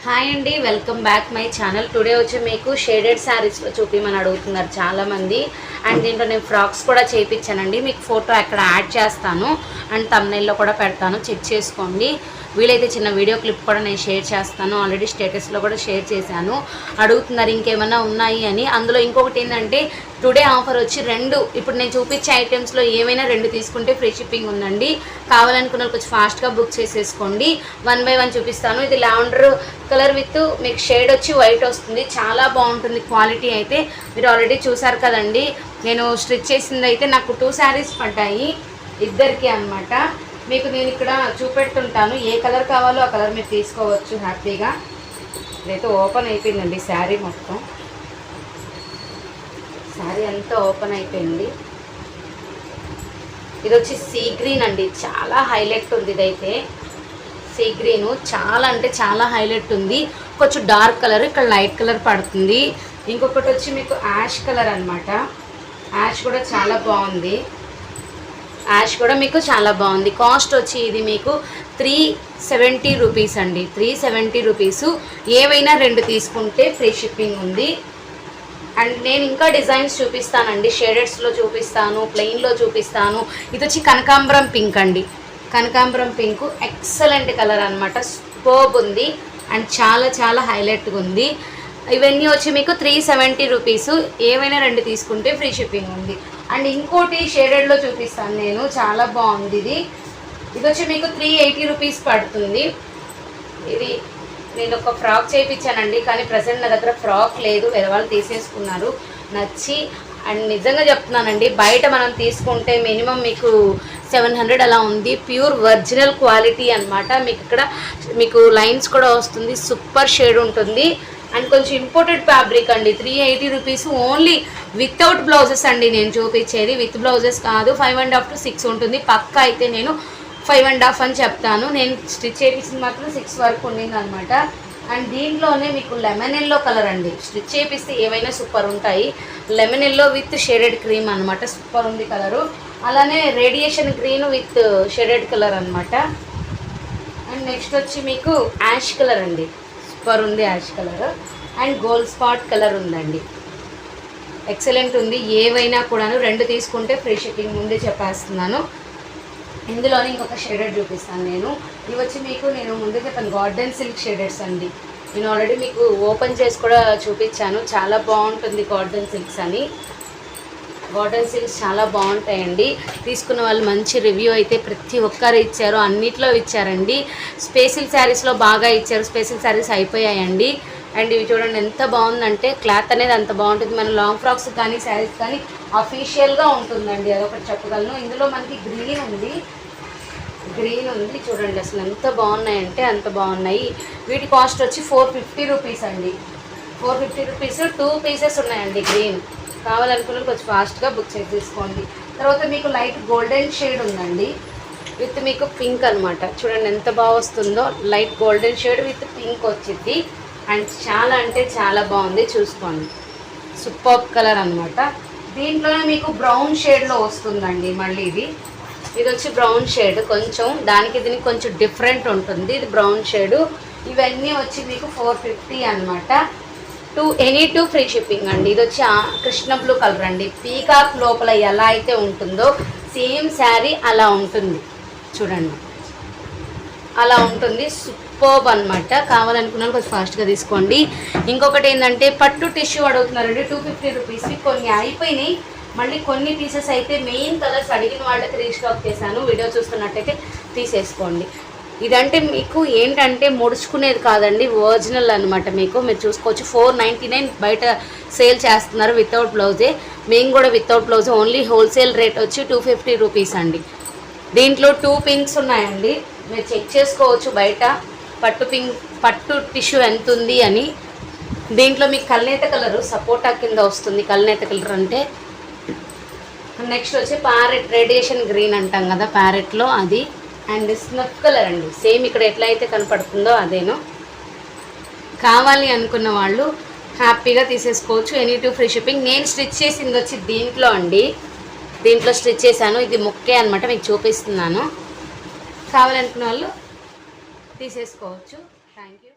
Hi అండి, welcome back my channel. Today వచ్చి మీకు షేడెడ్ శారీస్లో చూపించమని అడుగుతున్నారు చాలామంది. అండ్ దీంట్లో నేను ఫ్రాక్స్ కూడా చేయించానండి. మీకు ఫోటో అక్కడ యాడ్ చేస్తాను అండ్ థంబ్నెయిల్లో కూడా పెడతాను, చెక్ చేసుకోండి. వీలైతే చిన్న వీడియో క్లిప్ కూడా నేను షేర్ చేస్తాను. ఆల్రెడీ స్టేటస్లో కూడా షేర్ చేశాను. అడుగుతున్నారు ఇంకేమైనా ఉన్నాయి అని. అందులో ఇంకొకటి ఏంటంటే టుడే ఆఫర్ వచ్చి ఇప్పుడు నేను చూపించే ఐటమ్స్లో ఏమైనా 2 తీసుకుంటే ఫ్రీ షిప్పింగ్ ఉందండి. కావాలనుకున్న కొంచెం ఫాస్ట్గా బుక్ చేసేసుకోండి. 1 by 1 చూపిస్తాను. ఇది లావెండర్ కలర్ విత్ మీకు షేడ్ వచ్చి వైట్ వస్తుంది. చాలా బాగుంటుంది క్వాలిటీ అయితే. మీరు ఆల్రెడీ చూసారు కదండి. నేను స్టిచ్ చేసింది అయితే నాకు 2 శారీస్ పడ్డాయి ఇద్దరికి అనమాట. మీకు నేను ఇక్కడ చూపెడుతుంటాను. ఏ కలర్ కావాలో ఆ కలర్ మీరు తీసుకోవచ్చు హ్యాపీగా. ఇదైతే ఓపెన్ అయిపోయిందండి శారీ మొత్తం. శారీ అంతా ఓపెన్ అయిపోయింది. ఇది వచ్చి సీ గ్రీన్ అండి, చాలా హైలైట్ ఉంది. ఇదైతే సీ గ్రీను చాలా అంటే చాలా హైలైట్ ఉంది. కొంచెం డార్క్ కలర్, ఇక్కడ లైట్ కలర్ పడుతుంది. ఇంకొకటి వచ్చి మీకు యాష్ కలర్ అనమాట. యాష్ కూడా చాలా బాగుంది. యాష్ కూడా మీకు చాలా బాగుంది. కాస్ట్ వచ్చి ఇది మీకు 370 రూపీస్ అండి. 370 రూపీసు. ఏవైనా 2 తీసుకుంటే ఫ్రీ షిప్పింగ్ ఉంది. అండ్ నేను ఇంకా డిజైన్స్ చూపిస్తానండి. షేడెడ్స్లో చూపిస్తాను, ప్లెయిన్లో చూపిస్తాను. ఇది వచ్చి కనకాంబరం పింక్ అండి. కనకాంబరం పింక్ ఎక్సలెంట్ కలర్ అనమాట. సూపర్బ్ ఉంది అండ్ చాలా చాలా హైలైట్గా ఉంది. ఇవన్నీ వచ్చి మీకు 370 రూపీసు. ఏవైనా 2 తీసుకుంటే ఫ్రీ షిప్పింగ్ ఉంది. అండ్ ఇంకోటి షేడెడ్లో చూపిస్తాను నేను, చాలా బాగుంది ఇది. ఇది వచ్చి మీకు 380 రూపీస్ పడుతుంది. ఇది నేను ఒక ఫ్రాక్ చేయించానండి, కానీ ప్రజెంట్ నా దగ్గర ఫ్రాక్ లేదు, వేరే వాళ్ళు తీసేసుకున్నారు నచ్చి. అండ్ నిజంగా చెప్తున్నానండి, బయట మనం తీసుకుంటే మినిమం మీకు 700 అలా ఉంది. ప్యూర్ ఒరిజినల్ క్వాలిటీ అనమాట. మీకు ఇక్కడ మీకు లైన్స్ కూడా వస్తుంది, సూపర్ షేడ్ ఉంటుంది. అండ్ కొంచెం ఇంపోర్టెడ్ ఫ్యాబ్రిక్ అండి. 380 రూపీస్ ఓన్లీ వితౌట్ బ్లౌజెస్ అండి నేను చూపించేది. విత్ బ్లౌజెస్ కాదు. 5.5 to 6 ఉంటుంది. పక్క అయితే నేను 5.5 అని చెప్తాను. నేను స్టిచ్ చేయించింది మాత్రం 6 వరకు ఉండింది అనమాట. అండ్ దీంట్లోనే మీకు లెమన్ ఎల్లో కలర్ అండి. స్టిచ్ చేపిస్తే ఏవైనా సూపర్ ఉంటాయి. Lemon yellow with shaded cream అనమాట. సూపర్ ఉంది కలరు. అలానే radiation green with shaded colour అనమాట. అండ్ నెక్స్ట్ వచ్చి మీకు యాష్ కలర్ అండి. సూపర్ ఉంది ash colour. And gold spot colour ఉందండి. ఎక్సలెంట్ ఉంది. ఏవైనా కూడాను 2 తీసుకుంటే ఫ్రీ షిప్పింగ్ ముందే చెప్పేస్తున్నాను. ఇందులోనే ఇంకొక షేడెడ్ చూపిస్తాను నేను. ఇవి వచ్చి మీకు నేను ముందే చెప్పాను, గార్డెన్ సిల్క్ షేడెడ్స్ అండి. నేను ఆల్రెడీ మీకు ఓపెన్ చేసి కూడా చూపించాను. చాలా బాగుంటుంది గార్డెన్ సిల్క్స్ అని. గార్డెన్ సిల్క్స్ చాలా బాగుంటాయండి. తీసుకున్న వాళ్ళు మంచి రివ్యూ అయితే ప్రతి ఒక్కరు ఇచ్చారు. అన్నిట్లో ఇచ్చారండి. స్పెషల్ శారీస్లో బాగా ఇచ్చారు. స్పెషల్ శారీస్ అయిపోయాయండి. అండ్ ఇవి చూడండి ఎంత బాగుందంటే, క్లాత్ అనేది అంత బాగుంటుంది. మన లాంగ్ ఫ్రాక్స్ కానీ శారీస్ కానీ అఫీషియల్గా ఉంటుందండి, అదొకటి చెప్పగలను. ఇందులో మనకి గ్రీన్ ఉంది చూడండి. అసలు ఎంత బాగున్నాయంటే అంత బాగున్నాయి. వీటి కాస్ట్ వచ్చి 450 రూపీస్ అండి. 450 రూపీస్. 2 పీసెస్ ఉన్నాయండి గ్రీన్. కావాలనుకున్న కొంచెం ఫాస్ట్గా బుక్ చేసి తీసుకోండి. తర్వాత మీకు లైట్ గోల్డెన్ షేడ్ ఉందండి విత్ మీకు పింక్ అనమాట. చూడండి ఎంత బాగా వస్తుందో. Light golden shade with pink వచ్చింది. అండ్ చాలా అంటే చాలా బాగుంది, చూసుకోండి. సూపర్ కలర్ అనమాట. దీంట్లోనే మీకు బ్రౌన్ షేడ్లో వస్తుందండి. మళ్ళీ ఇది వచ్చి బ్రౌన్ షేడ్. కొంచెం దానికి దీనికి కొంచెం డిఫరెంట్ ఉంటుంది. ఇది బ్రౌన్ షేడు. ఇవన్నీ వచ్చి మీకు 450 అనమాట. ఎనీ 2 ఫ్రీ షిప్పింగ్ అండి. ఇది వచ్చి కృష్ణ బ్లూ కలర్ అండి. పీకాక్ లోపల ఎలా అయితే ఉంటుందో సేమ్ శారీ అలా ఉంటుంది చూడండి. అలా ఉంటుంది. సూపర్బ్ అనమాట. కావాలనుకున్నాను కొంచెం ఫాస్ట్గా తీసుకోండి. ఇంకొకటి ఏంటంటే పట్టు టిష్యూ అడుగుతున్నారండి. 250 రూపీస్. కొన్ని అయిపోయినాయి, మళ్ళీ కొన్ని పీసెస్ అయితే మెయిన్ కలర్స్ అడిగిన వాళ్ళకి రీస్టాక్ చేశాను. వీడియో చూస్తున్నట్టయితే తీసేసుకోండి. ఇదంటే మీకు ఏంటంటే ముడుచుకునేది కాదండి, ఒరిజినల్ అనమాట. మీరు చూసుకోవచ్చు. 499 బయట సేల్ చేస్తున్నారు వితౌట్ బ్లౌజే. మేము కూడా without blouse. Only wholesale rate వచ్చి 250 రూపీస్ అండి. దీంట్లో 2 పింక్స్ ఉన్నాయండి. మీరు చెక్ చేసుకోవచ్చు బయట పట్టు టిష్యూ ఎంత ఉంది అని. దీంట్లో మీకు కల్నేత కలరు సపోటా కింద వస్తుంది. కల్నేత కలర్ అంటే నెక్స్ట్ వచ్చి ప్యారెట్ రేడియేషన్ గ్రీన్ అంటాం కదా, ప్యారెట్లో అది. అండ్ స్నఫ్ కలర్ అండి. సేమ్ ఇక్కడ ఎట్లయితే కనపడుతుందో అదేను. కావాలి అనుకున్న వాళ్ళు హ్యాపీగా తీసేసుకోవచ్చు. Any 2 free shipping. నేను స్టిచ్ చేసింది వచ్చి దీంట్లో అండి. దీంట్లో స్టిచ్ చేశాను. ఇది ముక్కే అనమాట, మీకు చూపిస్తున్నాను. కావాలనుకున్న వాళ్ళు తీసేసుకోవచ్చు. Thank you.